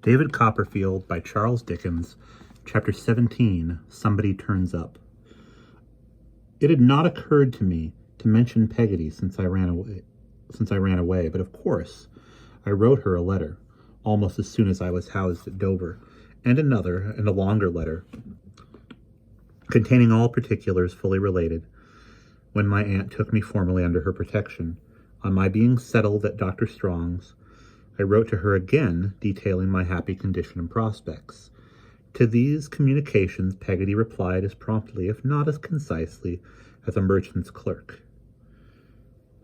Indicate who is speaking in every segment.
Speaker 1: David Copperfield by Charles Dickens, Chapter 17, Somebody Turns Up. It had not occurred to me to mention Peggotty since I ran away, but of course I wrote her a letter, almost as soon as I was housed at Dover, and another and a longer letter, containing all particulars fully related, when my aunt took me formally under her protection. On my being settled at Dr. Strong's, I wrote to her again, detailing my happy condition and prospects. To these communications Peggotty replied as promptly, if not as concisely, as a merchant's clerk.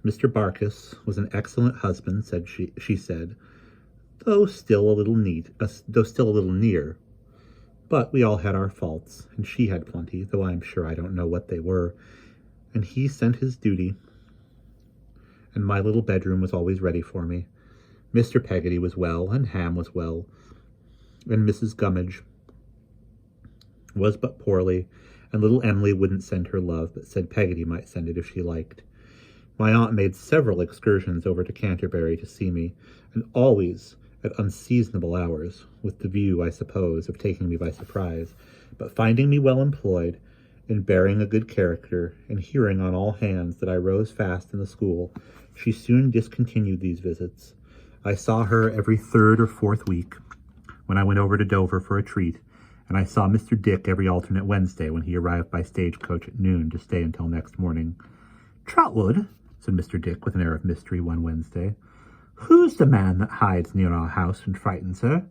Speaker 1: Mr. Barkis was an excellent husband, she said, though still a little near. But we all had our faults, and she had plenty, though I am sure I don't know what they were, and he sent his duty, and my little bedroom was always ready for me. Mr. Peggotty was well, and Ham was well, and Mrs. Gummidge was but poorly, and little Emily wouldn't send her love, but said Peggotty might send it if she liked. My aunt made several excursions over to Canterbury to see me, and always at unseasonable hours, with the view, I suppose, of taking me by surprise, but finding me well employed, in bearing a good character, and hearing on all hands that I rose fast in the school, she soon discontinued these visits. I saw her every third or fourth week, when I went over to Dover for a treat, and I saw Mr. Dick every alternate Wednesday when he arrived by stagecoach at noon to stay until next morning. "Trotwood," said Mr. Dick with an air of mystery one Wednesday, "who's the man that hides near our house and frightens her?"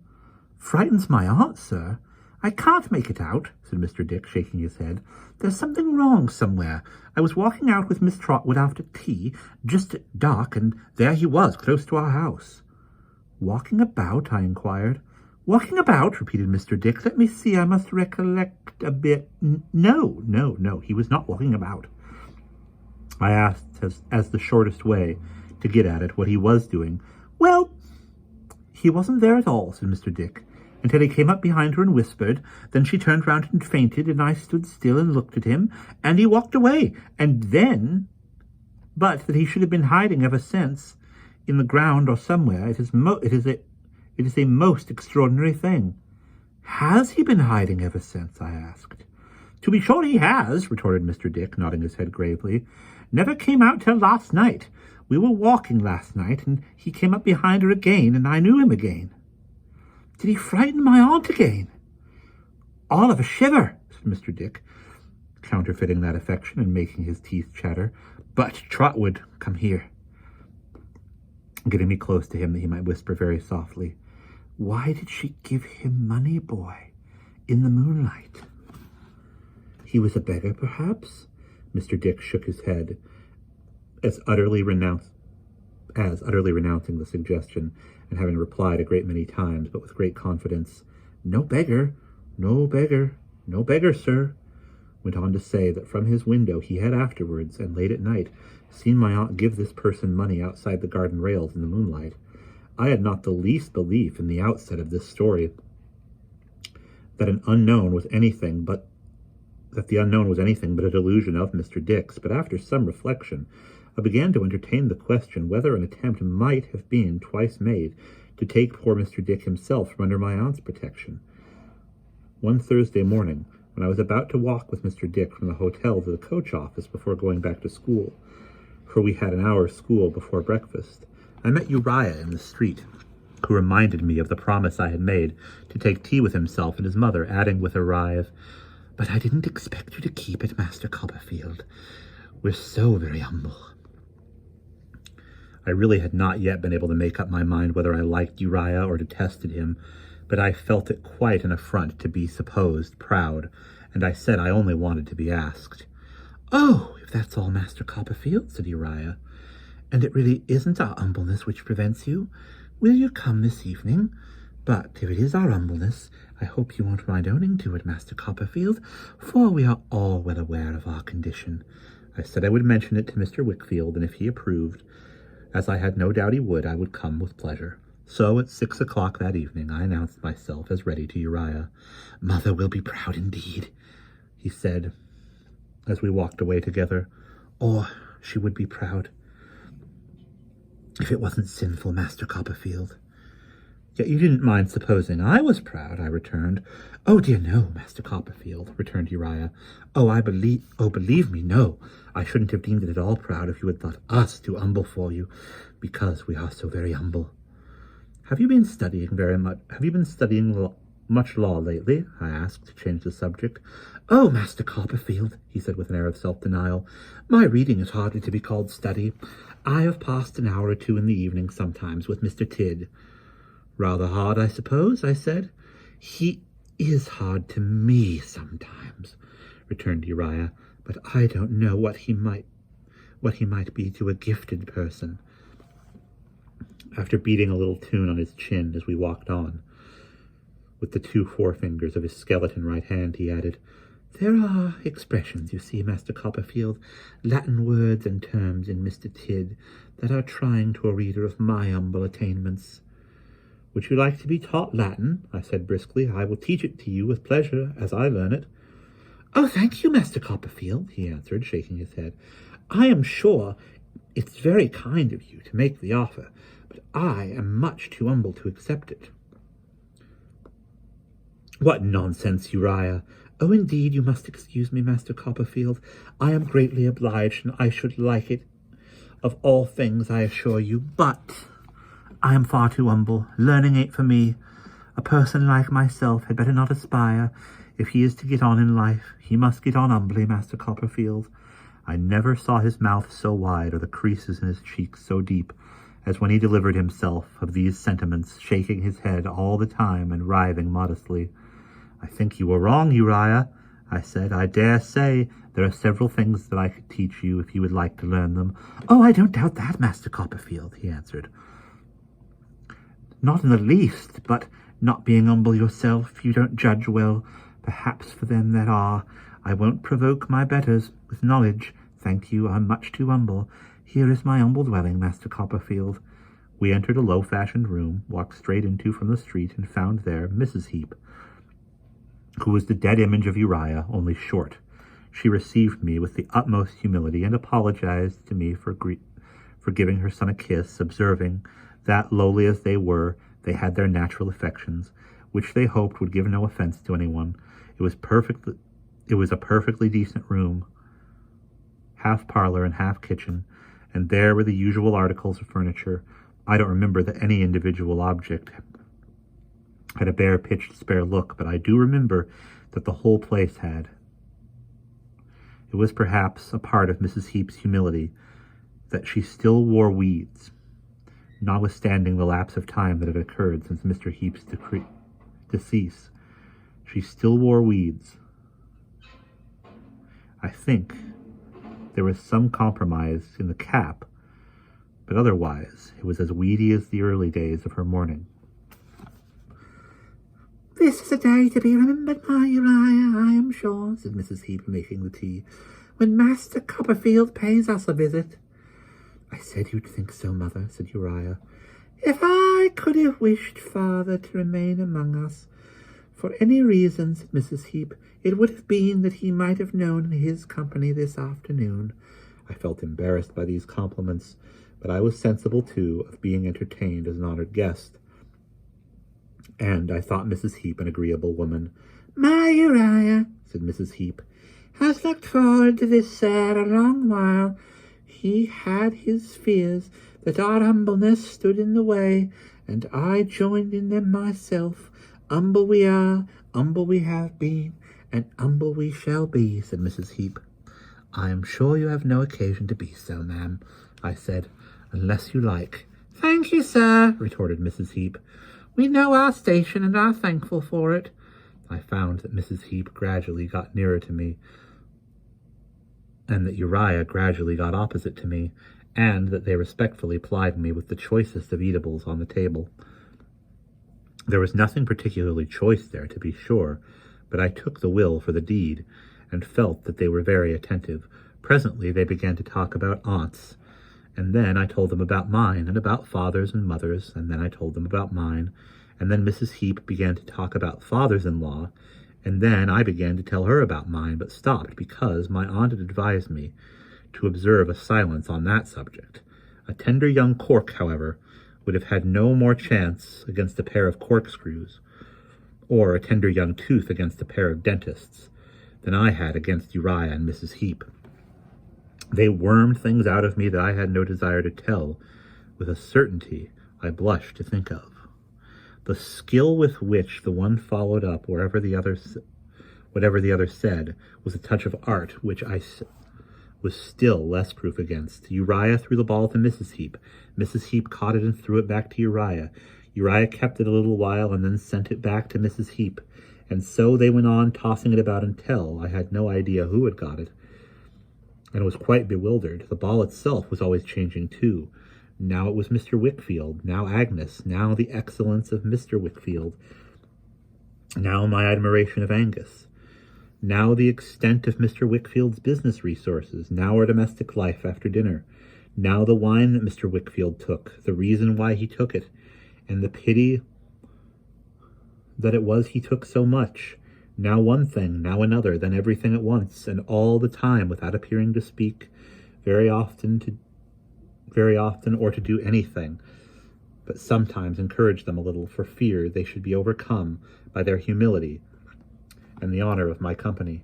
Speaker 1: "Frightens my aunt, sir? I can't make it out," said Mr. Dick, shaking his head. "There's something wrong somewhere. I was walking out with Miss Trotwood after tea, just at dark, and there he was, close to our house." "Walking about?" I inquired. "Walking about?" repeated Mr. Dick. "Let me see, I must recollect a bit. No, he was not walking about." I asked, as the shortest way to get at it, what he was doing. "Well, he wasn't there at all," said Mr. Dick, "until he came up behind her and whispered. Then she turned round and fainted, and I stood still and looked at him, and he walked away. And then, but that he should have been hiding ever since, in the ground or somewhere, it is a most extraordinary thing." "Has he been hiding ever since?" I asked. "To be sure he has," retorted Mr. Dick, nodding his head gravely. "Never came out till last night. We were walking last night, and he came up behind her again, and I knew him again." "Did he frighten my aunt again?" "All of a shiver," said Mr. Dick, counterfeiting that affection and making his teeth chatter. "But, Trotwood, come here," getting me close to him that he might whisper very softly. "Why did she give him money, boy, in the moonlight?" "He was a beggar, perhaps?" Mr. Dick shook his head, as utterly renouncing the suggestion, and having replied a great many times, but with great confidence, "No beggar, sir," went on to say that from his window he had afterwards, and late at night, seen my aunt give this person money outside the garden rails in the moonlight. I had not the least belief in the outset of this story that the unknown was anything but a delusion of Mr. Dick's, but after some reflection I began to entertain the question whether an attempt might have been twice made to take poor Mr. Dick himself from under my aunt's protection. One Thursday morning, when I was about to walk with Mr. Dick from the hotel to the coach office before going back to school, for we had an hour's school before breakfast, I met Uriah in the street, who reminded me of the promise I had made to take tea with himself and his mother, adding with a writhe, "But I didn't expect you to keep it, Master Copperfield. We're so very humble." I really had not yet been able to make up my mind whether I liked Uriah or detested him, but I felt it quite an affront to be supposed proud, and I said I only wanted to be asked. "Oh, if that's all, Master Copperfield," said Uriah, "and it really isn't our humbleness which prevents you, will you come this evening? But if it is our humbleness, I hope you won't mind owning to it, Master Copperfield, for we are all well aware of our condition." I said I would mention it to Mr. Wickfield, and if he approved, as I had no doubt he would, I would come with pleasure. So at 6 o'clock that evening I announced myself as ready to Uriah. "Mother will be proud indeed," he said, as we walked away together. "Or she would be proud if it wasn't sinful, Master Copperfield. Yet you didn't mind supposing I was proud, I returned. Oh, dear, no, Master Copperfield, returned Uriah. Believe me, no. I shouldn't have deemed it at all proud if you had thought us too humble for you, because we are so very humble. Have you been studying much law lately? I asked, to change the subject. Oh, Master Copperfield, he said with an air of self-denial, my reading is hardly to be called study. I have passed an hour or two in the evening sometimes with Mr. Tidd. Rather hard, I suppose, I said. He is hard to me sometimes, returned Uriah, but I don't know what he might be to a gifted person. After beating a little tune on his chin as we walked on, with the two forefingers of his skeleton right hand, he added, There are expressions, you see, Master Copperfield, Latin words and terms in Mr. Tidd, that are trying to a reader of my humble attainments. Would you like to be taught Latin? I said briskly. I will teach it to you with pleasure as I learn it. Oh, thank you, Master Copperfield, he answered, shaking his head. I am sure it's very kind of you to make the offer, but I am much too humble to accept it. What nonsense, Uriah! Oh, indeed, you must excuse me, Master Copperfield. I am greatly obliged, and I should like it of all things, I assure you, but I am far too humble. Learning ain't for me. A person like myself had better not aspire. If he is to get on in life, he must get on humbly, Master Copperfield. I never saw his mouth so wide or the creases in his cheeks so deep as when he delivered himself of these sentiments, shaking his head all the time and writhing modestly. I think you are wrong, Uriah, I said. I dare say there are several things that I could teach you if you would like to learn them. Oh, I don't doubt that, Master Copperfield, he answered. Not in the least, but not being humble yourself, you don't judge well. Perhaps for them that are. I won't provoke my betters with knowledge. Thank you, I'm much too humble. Here is my humble dwelling, Master Copperfield. We entered a low-fashioned room, walked straight into from the street, and found there Mrs. Heep, who was the dead image of Uriah, only short. She received me with the utmost humility and apologized to me for giving her son a kiss, observing that, lowly as they were, they had their natural affections, which they hoped would give no offense to anyone. It was a perfectly decent room, half parlor and half kitchen, and there were the usual articles of furniture. I don't remember that any individual object had a bare-pitched spare look, but I do remember that the whole place had. It was perhaps a part of Mrs. Heep's humility that she still wore weeds, notwithstanding the lapse of time that had occurred since Mr. Heep's decease. She still wore weeds. I think there was some compromise in the cap, but otherwise it was as weedy as the early days of her mourning. This is a day to be remembered, my Uriah, I am sure, said Mrs. Heep, making the tea, when Master Copperfield pays us a visit. I said you'd think so, mother, said Uriah. If I could have wished father to remain among us for any reason, said Mrs. Heep, it would have been that he might have known in his company this afternoon. I felt embarrassed by these compliments, but I was sensible, too, of being entertained as an honored guest. And I thought Mrs. Heep an agreeable woman. My Uriah, said Mrs. Heep, has looked forward to this sad a long while. He had his fears that our humbleness stood in the way, and I joined in them myself. Humble we are, humble we have been, and humble we shall be, said Mrs. Heep. I am sure you have no occasion to be so, ma'am, I said, unless you like. Thank you, sir, retorted Mrs. Heep. We know our station and are thankful for it. I found that Mrs. Heep gradually got nearer to me, and that Uriah gradually got opposite to me, and that they respectfully plied me with the choicest of eatables on the table. There was nothing particularly choice there, to be sure, but I took the will for the deed, and felt that they were very attentive. Presently they began to talk about aunts, and then I told them about mine, and about fathers and mothers, and then I told them about mine, and then Mrs. Heep began to talk about fathers-in-law, and then I began to tell her about mine, but stopped because my aunt had advised me to observe a silence on that subject. A tender young cork, however, would have had no more chance against a pair of corkscrews, or a tender young tooth against a pair of dentists, than I had against Uriah and Mrs. Heep. They wormed things out of me that I had no desire to tell, with a certainty I blush to think of. The skill with which the one followed up whatever the other said was a touch of art which I was still less proof against. Uriah threw the ball to Mrs. Heep. Mrs. Heep caught it and threw it back to Uriah. Uriah kept it a little while and then sent it back to Mrs. Heep. And so they went on tossing it about until I had no idea who had got it, and was quite bewildered. The ball itself was always changing too. Now it was Mr. Wickfield, now Agnes, now the excellence of Mr. Wickfield, now my admiration of Angus, now the extent of Mr. Wickfield's business resources, now our domestic life after dinner, now the wine that Mr. Wickfield took, the reason why he took it, and the pity that it was he took so much. Now one thing, now another, then everything at once, and all the time without appearing to speak, very often or to do anything, but sometimes encourage them a little for fear they should be overcome by their humility and the honor of my company.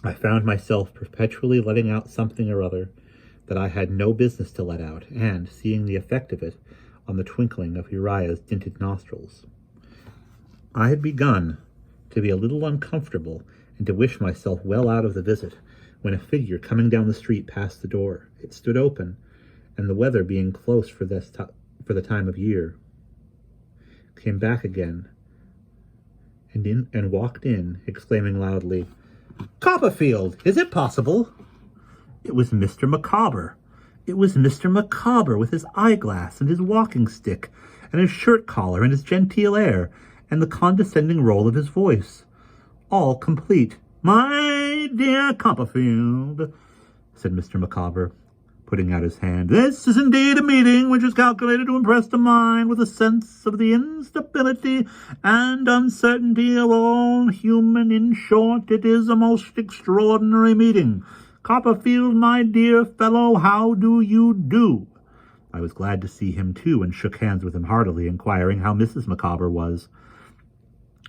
Speaker 1: I found myself perpetually letting out something or other that I had no business to let out, and seeing the effect of it on the twinkling of Uriah's dinted nostrils. I had begun to be a little uncomfortable and to wish myself well out of the visit, when a figure coming down the street passed the door. It stood open, and the weather being close for the time of year, came back again and walked in, exclaiming loudly, "Copperfield, is it possible?" It was Mr. Micawber. It was Mr. Micawber, with his eyeglass and his walking stick and his shirt collar and his genteel air and the condescending roll of his voice, all complete. "My dear Copperfield," said Mr. Micawber, putting out his hand, "this is indeed a meeting which is calculated to impress the mind with a sense of the instability and uncertainty of all human. In short, it is a most extraordinary meeting. Copperfield, my dear fellow, how do you do?" I was glad to see him, too, and shook hands with him heartily, inquiring how Mrs. Micawber was.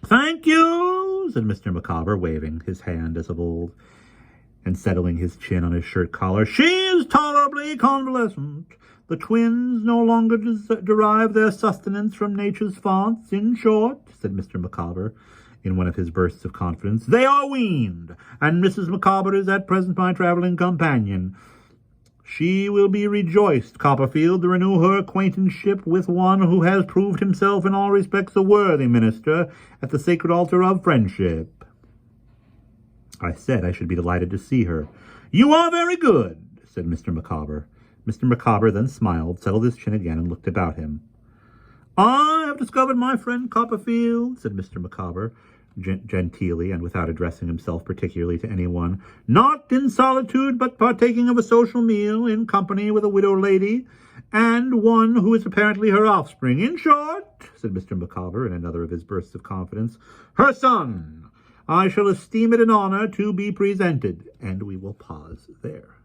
Speaker 1: "Thank you," said Mr. Micawber, waving his hand as of old, and settling his chin on his shirt collar. "She is tolerably convalescent. The twins no longer derive their sustenance from nature's fonts. In short," said Mr. Micawber, in one of his bursts of confidence, "they are weaned, and Mrs. Micawber is at present my travelling companion. She will be rejoiced, Copperfield, to renew her acquaintanceship with one who has proved himself in all respects a worthy minister at the sacred altar of friendship." I said I should be delighted to see her. "You are very good," said Mr. Micawber. Mr. Micawber then smiled, settled his chin again, and looked about him. "I have discovered my friend Copperfield," said Mr. Micawber, genteelly and without addressing himself particularly to anyone, "not in solitude, but partaking of a social meal in company with a widow lady, and one who is apparently her offspring. In short," said Mr. Micawber in another of his bursts of confidence, "her son. I shall esteem it an honor to be presented." And we will pause there.